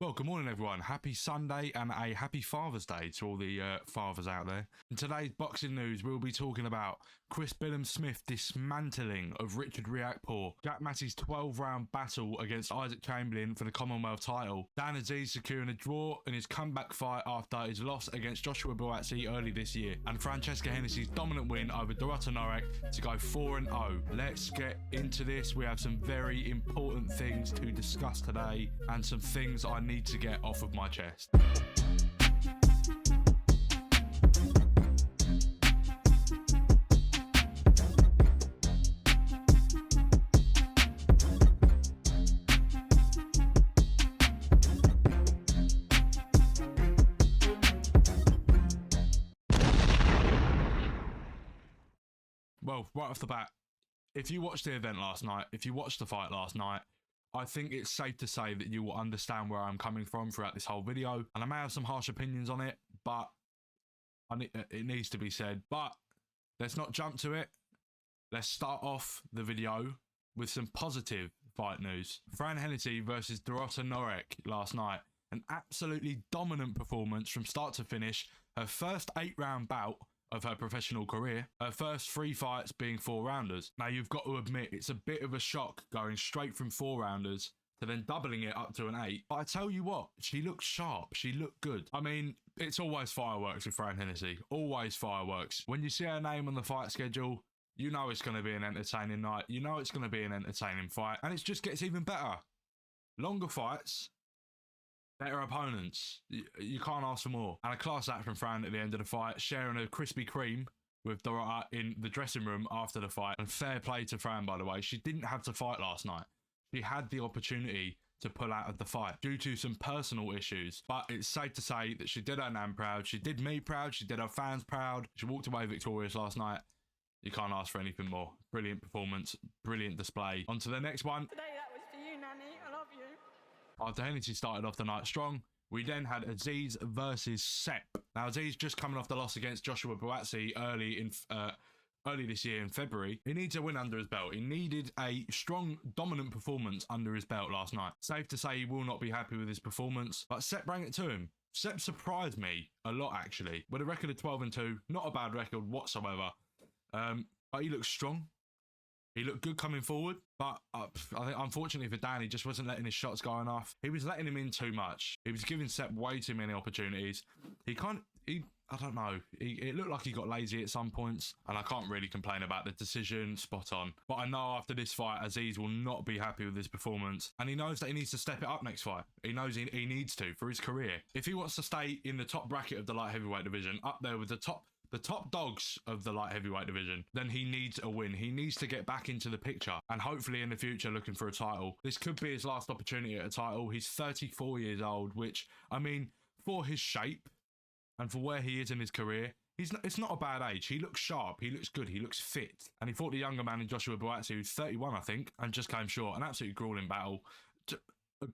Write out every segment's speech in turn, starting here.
Well, good morning, everyone. Happy Sunday and a happy Father's Day to all the fathers out there. In today's boxing news, we'll be talking about Chris Billam-Smith dismantling of Richard Riakporhe, Jack Massey's 12-round battle against Isaac Chamberlain for the Commonwealth title, Dan Azeez securing a draw in his comeback fight after his loss against Joshua Buatsi early this year, and Francesca Hennessy's dominant win over Dorota Norek to go 4-0. Let's get into this. We have some very important things to discuss today and some things I need to get off of my chest. Well, right off the bat, if you watched the event last night, if you watched the fight last night, I think it's safe to say that you will understand where I'm coming from throughout this whole video. And I may have some harsh opinions on it, but it needs to be said. But let's not jump to it. Let's start off the video with some positive fight news. Fran Hennessy versus Dorota Norek last night. An absolutely dominant performance from start to finish. Her first 8-round bout of her professional career, her first 3 fights being 4-rounders. Now, you've got to admit, it's a bit of a shock going straight from 4-rounders to then doubling it up to an 8. But I tell you what, she looked sharp. She looked good. I mean, it's always fireworks with Fran Hennessy. Always fireworks. When you see her name on the fight schedule, you know it's going to be an entertaining night. You know it's going to be an entertaining fight. And it just gets even better. Longer fights, better opponents. You can't ask for more. And a class act from Fran at the end of the fight, sharing a Krispy Kreme with Dorota in the dressing room after the fight. And fair play to Fran, by the way. She didn't have to fight last night. She had the opportunity to pull out of the fight due to some personal issues. But it's safe to say that she did her nan proud. She did me proud. She did her fans proud. She walked away victorious last night. You can't ask for anything more. Brilliant performance. Brilliant display. On to the next one. Today that was for you, Nanny. I love you. After Hennessy started off the night strong, we then had Azeez versus Sepp. Now, Azeez just coming off the loss against Joshua Buatsi early this year in February. He needs a win under his belt. He needed a strong, dominant performance under his belt last night. Safe to say he will not be happy with his performance, but Sepp rang it to him. Sepp surprised me a lot, actually. With a record of 12-2, not a bad record whatsoever. But he looked strong. He looked good coming forward, but I think unfortunately for Dan, he just wasn't letting his shots go enough. He was letting him in too much. He was giving Sepp way too many opportunities. I don't know. It looked like he got lazy at some points, and I can't really complain about the decision. Spot on. But I know after this fight, Azeez will not be happy with his performance, and he knows that he needs to step it up next fight. He knows he needs to for his career. If he wants to stay in the top bracket of the light heavyweight division, up there with the top dogs of the light heavyweight division, then he needs a win. He needs to get back into the picture, and hopefully in the future looking for a title. This could be his last opportunity at a title. He's 34 years old, which, I mean, for his shape and for where he is in his career, it's not a bad age. He looks sharp. He looks good. He looks fit. And he fought the younger man in Joshua Buatsi, who's 31, I think, and just came short. An absolutely grueling battle.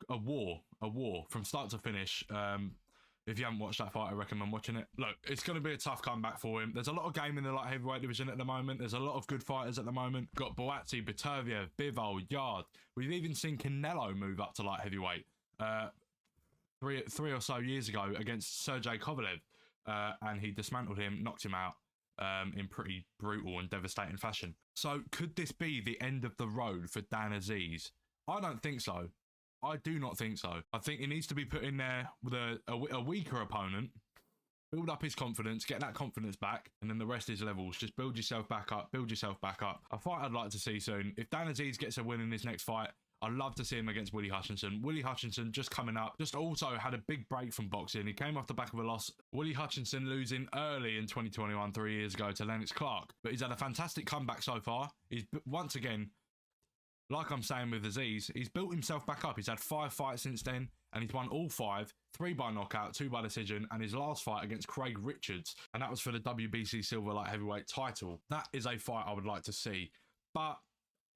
A war from start to finish. If you haven't watched that fight, I recommend watching it. Look, it's going to be a tough comeback for him. There's a lot of game in the light heavyweight division at the moment. There's a lot of good fighters at the moment. Got Buatsi, Beterbiev, Bivol, Yard. We've even seen Canelo move up to light heavyweight three or so years ago against Sergey Kovalev. And he dismantled him, knocked him out in pretty brutal and devastating fashion. So could this be the end of the road for Dan Azeez? I don't think so. I do not think so. I think he needs to be put in there with a weaker opponent, build up his confidence, get that confidence back, and then the rest is levels. Just build yourself back up, build yourself back up. A fight I'd like to see soon. If Dan Azeez gets a win in his next fight, I'd love to see him against Willie Hutchinson. Willie Hutchinson just coming up, just also had a big break from boxing. He came off the back of a loss. Willie Hutchinson losing early in 2021, 3 years ago, to Lennox Clark. But he's had a fantastic comeback so far. He's, once again, like I'm saying with Azeez, he's built himself back up. He's had 5 fights since then, and he's won all 5, 3 by knockout, 2 by decision, and his last fight against Craig Richards, and that was for the WBC Silver Light Heavyweight title. That is a fight I would like to see. But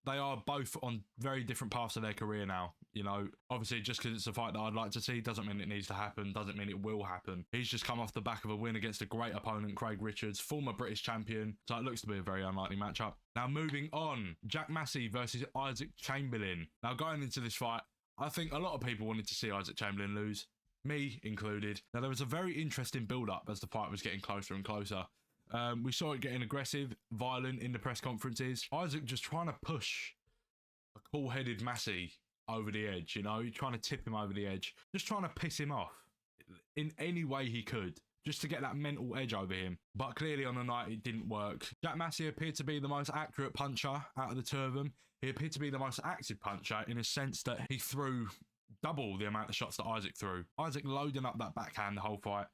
they are both on very different paths of their career now. You know, obviously, just because it's a fight that I'd like to see doesn't mean it needs to happen, doesn't mean it will happen. He's just come off the back of a win against a great opponent, Craig Richards, former British champion, so it looks to be a very unlikely matchup. Now, moving on, Jack Massey versus Isaac Chamberlain. Now, going into this fight, I think a lot of people wanted to see Isaac Chamberlain lose, me included. Now, there was a very interesting build-up as the fight was getting closer and closer. We saw it getting aggressive, violent in the press conferences. Isaac just trying to push a cool-headed Massey over the edge, you know, trying to tip him over the edge, just trying to piss him off in any way he could, just to get that mental edge over him. But clearly on the night, it didn't work. Jack Massey appeared to be the most accurate puncher out of the two of them. He appeared to be the most active puncher in a sense that he threw double the amount of shots that Isaac threw. Isaac loading up that backhand the whole fight,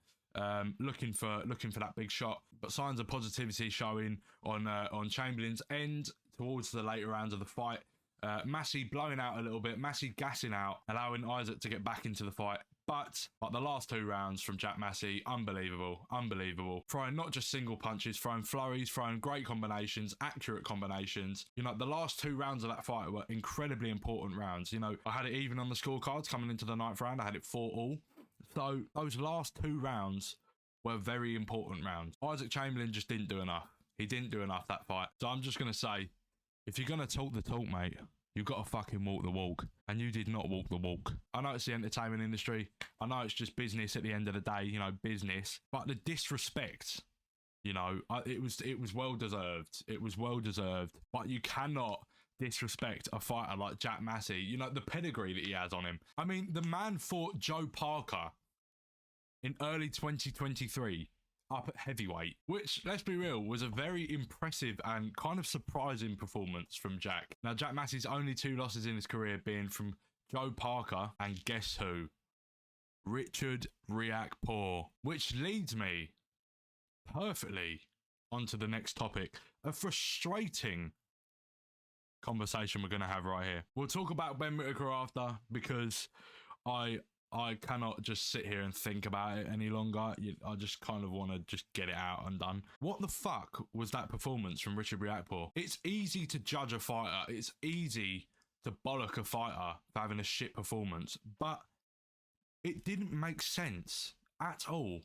looking for that big shot. But signs of positivity showing on Chamberlain's end towards the later rounds of the fight. Massey blowing out a little bit, Massey gassing out, allowing Isaac to get back into the fight. But the last two rounds from Jack Massey, unbelievable. Throwing not just single punches, throwing flurries, throwing great combinations, accurate combinations. You know, the last two rounds of that fight were incredibly important rounds. You know, I had it even on the scorecards coming into the ninth round. I had it 4-all. So those last two rounds were very important rounds. Isaac Chamberlain just didn't do enough. He didn't do enough that fight. So I'm just going to say, if you're going to talk the talk, mate, you've got to fucking walk the walk. And you did not walk the walk. I know it's the entertainment industry. I know it's just business at the end of the day, you know, business. But the disrespect, you know, it was well deserved. It was well deserved. But you cannot disrespect a fighter like Jack Massey. You know, the pedigree that he has on him. I mean, the man fought Joe Parker in early 2023. Up at heavyweight, which, let's be real, was a very impressive and kind of surprising performance from Jack. Now, Jack Massey's only two losses in his career being from Joe Parker and guess who? Richard Riakporhe, which leads me perfectly onto the next topic. A frustrating conversation we're going to have right here. We'll talk about Ben Whittaker after, because I cannot just sit here and think about it any longer. I just kind of want to just get it out and done. What the fuck was that performance from Richard Riakporhe? It's easy to judge a fighter. It's easy to bollock a fighter for having a shit performance. But it didn't make sense at all.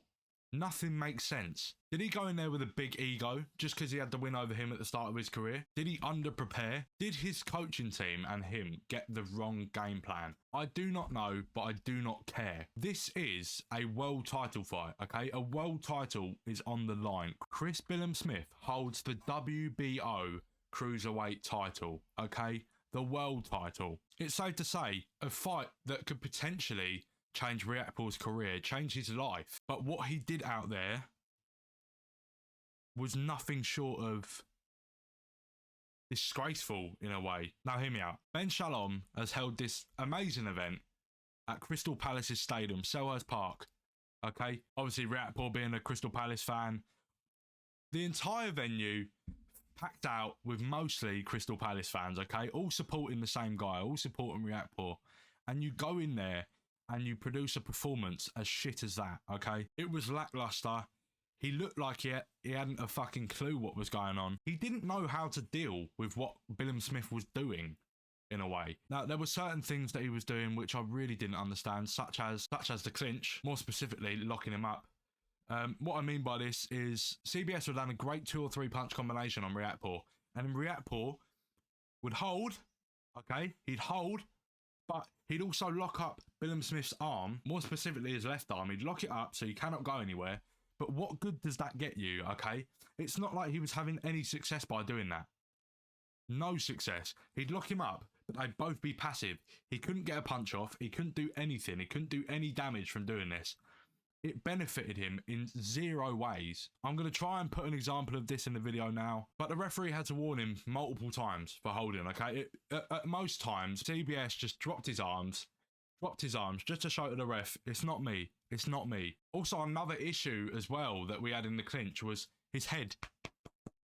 Nothing makes sense. Did he go in there with a big ego just because he had the win over him at the start of his career? Did he underprepare? Did his coaching team and him get the wrong game plan? I do not know, but I do not care. This is a world title fight, okay? A world title is on the line. Chris Billam-Smith holds the WBO cruiserweight title, okay? The world title. It's safe to say a fight that could potentially change Riakporhe's career, change his life. But what he did out there was nothing short of disgraceful in a way. Now hear me out. Ben Shalom has held this amazing event at Crystal Palace's stadium, Selhurst Park. Okay? Obviously Riakporhe being a Crystal Palace fan. The entire venue packed out with mostly Crystal Palace fans, okay? All supporting the same guy, all supporting Riakporhe. And you go in there and you produce a performance as shit as that, okay? It was lackluster. He looked like he hadn't a fucking clue what was going on. He didn't know how to deal with what Billam-Smith was doing, in a way. Now, there were certain things that he was doing which I really didn't understand, such as the clinch, more specifically, locking him up. What I mean by this is CBS would have done a great 2 or 3 punch combination on Riakporhe, and Riakporhe would hold, okay? He'd hold, but he'd also lock up Billam-Smith's arm, more specifically his left arm. He'd lock it up so he cannot go anywhere. But what good does that get you, okay? It's not like he was having any success by doing that. No success. He'd lock him up, but they'd both be passive. He couldn't get a punch off. He couldn't do anything. He couldn't do any damage from doing this. It benefited him in 0 ways. I'm going to try and put an example of this in the video now, but the referee had to warn him multiple times for holding, okay? At most times, CBS just dropped his arms just to show to the ref, it's not me, it's not me. Also, another issue as well that we had in the clinch was his head.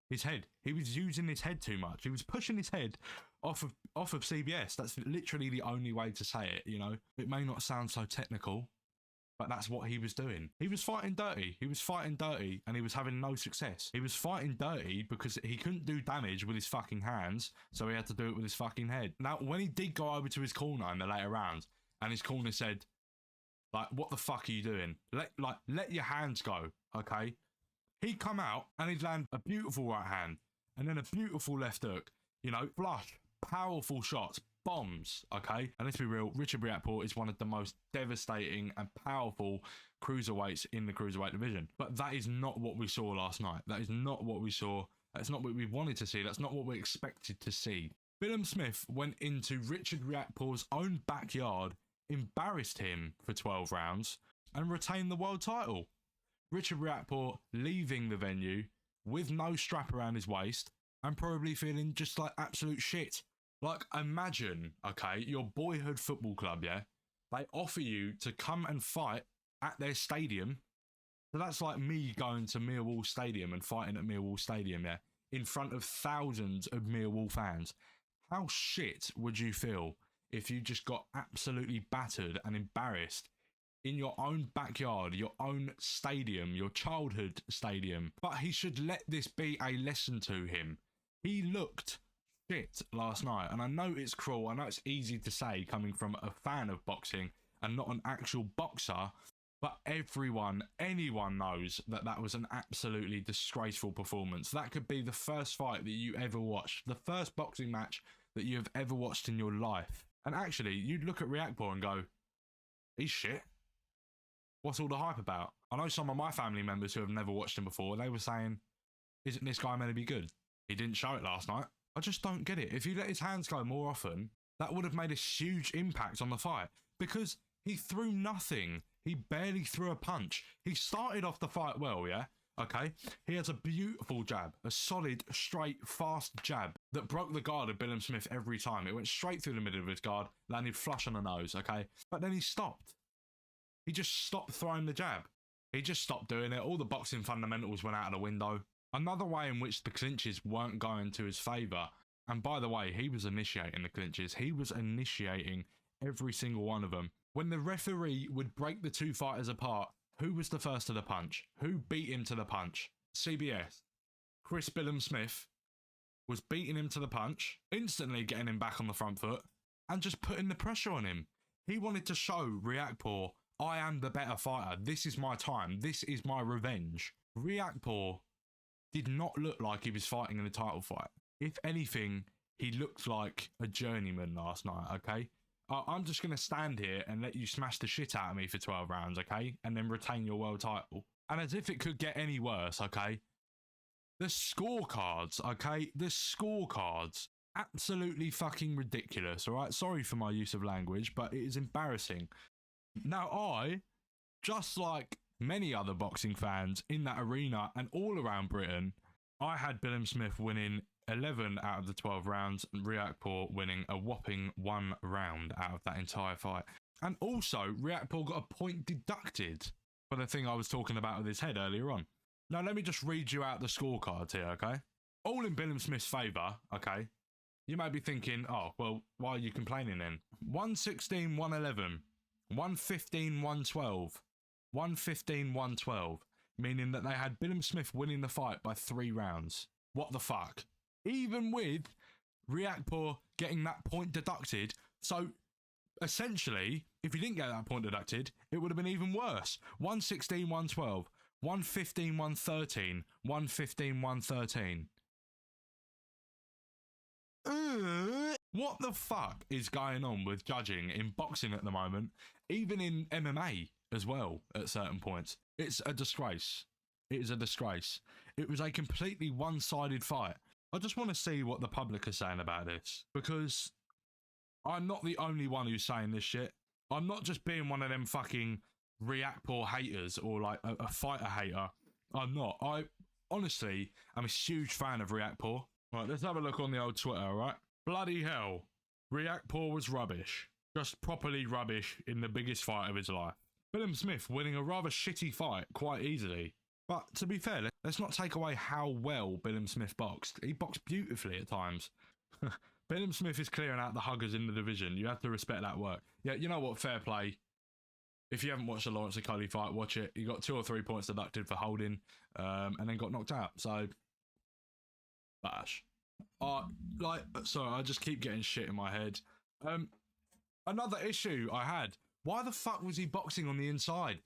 His head. He was using his head too much. He was pushing his head off of CBS. That's literally the only way to say it, you know? It may not sound so technical, but that's what he was doing. He was fighting dirty. He was fighting dirty and he was having no success. He was fighting dirty because he couldn't do damage with his fucking hands, so he had to do it with his fucking head. Now, when he did go over to his corner in the later rounds, and his corner said, like, what the fuck are you doing? Let your hands go, okay? He'd come out and he'd land a beautiful right hand and then a beautiful left hook. You know, flush, powerful shots, bombs, okay? And let's be real, Richard Riakporhe is one of the most devastating and powerful cruiserweights in the cruiserweight division. But that is not what we saw last night. That is not what we saw. That's not what we wanted to see. That's not what we expected to see. Billam-Smith went into Richard Riakporhe's own backyard, embarrassed him for 12 rounds, and retained the world title. Richard Riakporhe leaving the venue with no strap around his waist and probably feeling just like absolute shit. Like, imagine, okay, your boyhood football club, yeah? They offer you to come and fight at their stadium. So that's like me going to Millwall Stadium and fighting at Millwall Stadium, yeah? In front of thousands of Millwall fans. How shit would you feel if you just got absolutely battered and embarrassed in your own backyard, your own stadium, your childhood stadium? But he should let this be a lesson to him. He looked shit last night, and I know it's cruel. I know it's easy to say coming from a fan of boxing and not an actual boxer, but anyone knows that that was an absolutely disgraceful performance. That could be the first fight that you ever watched, the first boxing match that you have ever watched in your life. And actually, you'd look at Riakporhe and go, he's shit. What's all the hype about? I know some of my family members who have never watched him before, they were saying, isn't this guy meant to be good? He didn't show it last night. I just don't get it. If you let his hands go more often, that would have made a huge impact on the fight, because he threw nothing. He barely threw a punch. He started off the fight well, yeah? Okay? He has a beautiful jab, a solid, straight, fast jab that broke the guard of Billam-Smith every time. It went straight through the middle of his guard, landed flush on the nose, okay? But then he stopped. He just stopped throwing the jab. He just stopped doing it. All the boxing fundamentals went out of the window. Another way in which the clinches weren't going to his favour. And by the way, he was initiating the clinches. He was initiating every single one of them. When the referee would break the two fighters apart, who was the first to the punch? Who beat him to the punch? CBS. Chris Billam-Smith was beating him to the punch, instantly getting him back on the front foot, and just putting the pressure on him. He wanted to show Riakporhe, I am the better fighter. This is my time. This is my revenge. Riakporhe did not look like he was fighting in a title fight. If anything, he looked like a journeyman last night, okay? I'm just going to stand here and let you smash the shit out of me for 12 rounds, okay? And then retain your world title. And as if it could get any worse, okay? The scorecards, okay? The scorecards. Absolutely fucking ridiculous, all right? Sorry for my use of language, but it is embarrassing. Now, I, just like many other boxing fans in that arena and all around Britain, I had Billam-Smith winning 11 out of the 12 rounds and Riakporhe winning a whopping 1 round out of that entire fight. And also, Riakporhe got a point deducted for the thing I was talking about with his head earlier on. Now, let me just read you out the scorecards here, okay? All in Billam-Smith's favour, okay? You may be thinking, oh, well, why are you complaining then? 116, 111, 115, 112, 115, 112, meaning that they had Billam-Smith winning the fight by 3 rounds. What the fuck? Even with Riakporhe getting that point deducted. So, essentially, if he didn't get that point deducted, it would have been even worse. 116, 112, 115, 113, 115, 113. What the fuck is going on with judging in boxing at the moment? Even in MMA as well, at certain points. It's a disgrace. It is a disgrace. It was a completely one-sided fight. I just want to see what the public are saying about this, because I'm not the only one who's saying this shit. I'm not just being one of them fucking Riakporhe haters or like a fighter hater. I'm not. I honestly am a huge fan of Riakporhe. Right, let's have a look on the old Twitter, all right? Bloody hell. Riakporhe was rubbish. Just properly rubbish in the biggest fight of his life. Billam-Smith winning a rather shitty fight quite easily. But to be fair, let's not take away how well Billam-Smith boxed. He boxed beautifully at times. Billam-Smith is clearing out the huggers in the division. You have to respect that work. Yeah, you know what? Fair play. If you haven't watched the Lawrence Okoli fight, watch it. He got 2 or 3 points deducted for holding, and then got knocked out. So, bash. Sorry, I just keep getting shit in my head. Another issue I had. Why the fuck was he boxing on the inside?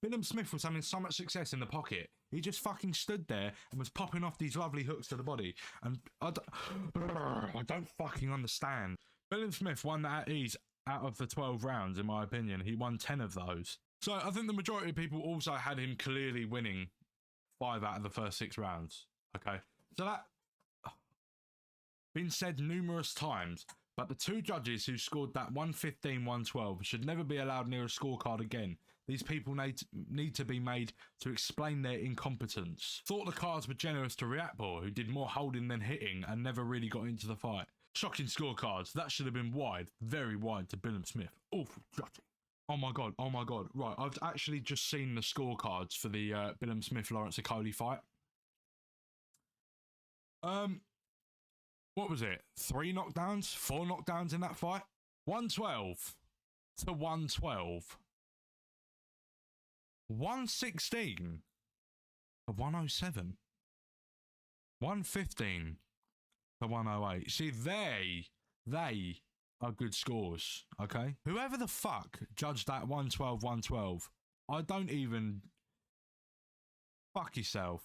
Billam-Smith was having so much success in the pocket. He just fucking stood there and was popping off these lovely hooks to the body. And I don't fucking understand. Billam-Smith won that at ease out of the 12 rounds, in my opinion. He won 10 of those. So I think the majority of people also had him clearly winning 5 out of the first 6 rounds. Okay. So that been said numerous times, but the 2 judges who scored that 115-112 should never be allowed near a scorecard again. These people need to be made to explain their incompetence. Thought the cards were generous to Riakporhe, who did more holding than hitting and never really got into the fight. Shocking scorecards. That should have been wide, very wide to Billam-Smith. Awful judging. Oh my god, oh my god. Right, I've actually just seen the scorecards for the Billam-Smith-Lawrence Okoli fight. What was it? 3 knockdowns? 4 knockdowns in that fight? 112 to 112. 116 to 107. 115 to 108. See, they are good scores, okay? Whoever the fuck judged that 112-112, I don't even... Fuck yourself.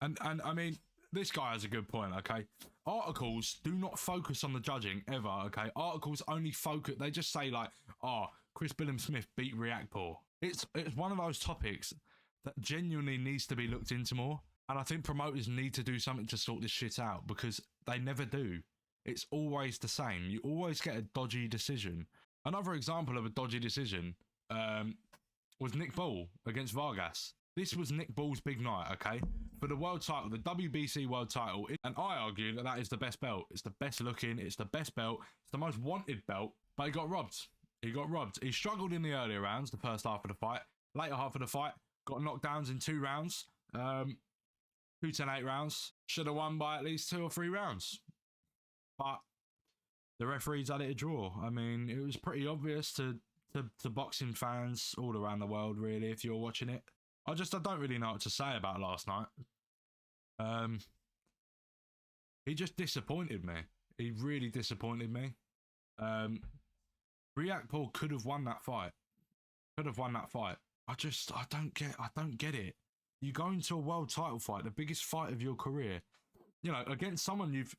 And I mean, this guy has a good point, okay? Articles do not focus on the judging ever, okay? Articles only focus... They just say like, oh, Chris Billam-Smith beat Riakporhe. It's one of those topics that genuinely needs to be looked into more. And I think promoters need to do something to sort this shit out, because they never do. It's always the same. You always get a dodgy decision. Another example of a dodgy decision was Nick Ball against Vargas. This was Nick Ball's big night, okay? For the world title, the WBC world title. And I argue that that is the best belt. It's the best looking. It's the best belt. It's the most wanted belt. But he got robbed. He got robbed. He struggled in the earlier rounds, the first half of the fight. Later half of the fight, got knockdowns in 2 rounds. 2 10-8 rounds. Should have won by at least 2 or 3 rounds. But the referees had it a draw. I mean, it was pretty obvious to boxing fans all around the world, really, if you're watching it. I don't really know what to say about last night. He just disappointed me. He really disappointed me. Riakporhe could have won that fight. Could have won that fight. I don't get it. You go into a world title fight, the biggest fight of your career, you know, against someone you've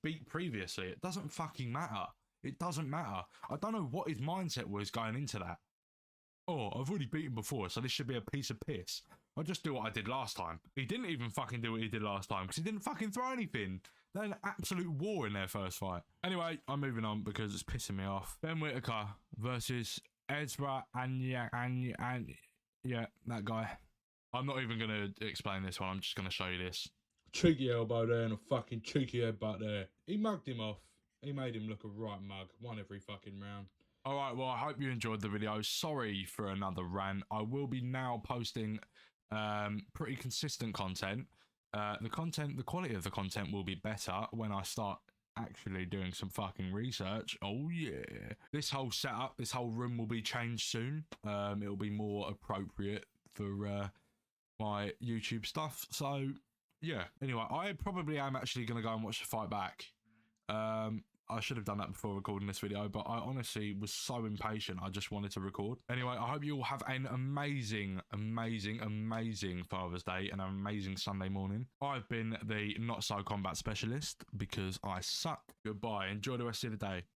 beat previously. It doesn't fucking matter. It doesn't matter. I don't know what his mindset was going into that. Oh, I've already beaten before, so this should be a piece of piss. I'll just do what I did last time. He didn't even fucking do what he did last time, because he didn't fucking throw anything. They had an absolute war in their first fight. Anyway, I'm moving on because it's pissing me off. Ben Whittaker versus Ezra yeah, that guy. I'm not even going to explain this one. I'm just going to show you this. Cheeky elbow there and a fucking cheeky headbutt there. He mugged him off. He made him look a right mug. Won every fucking round. Alright, well, I hope you enjoyed the video. Sorry for another rant. I will be now posting pretty consistent content. The quality of the content will be better when I start actually doing some fucking research. Oh yeah. This whole setup, this whole room will be changed soon. It'll be more appropriate for my YouTube stuff. So yeah. Anyway, I probably am actually going to go and watch the fight back. I should have done that before recording this video, but I honestly was so impatient. I just wanted to record. Anyway, I hope you all have an amazing, amazing, amazing Father's Day and an amazing Sunday morning. I've been the Not So Combat Specialist because I suck. Goodbye. Enjoy the rest of the day.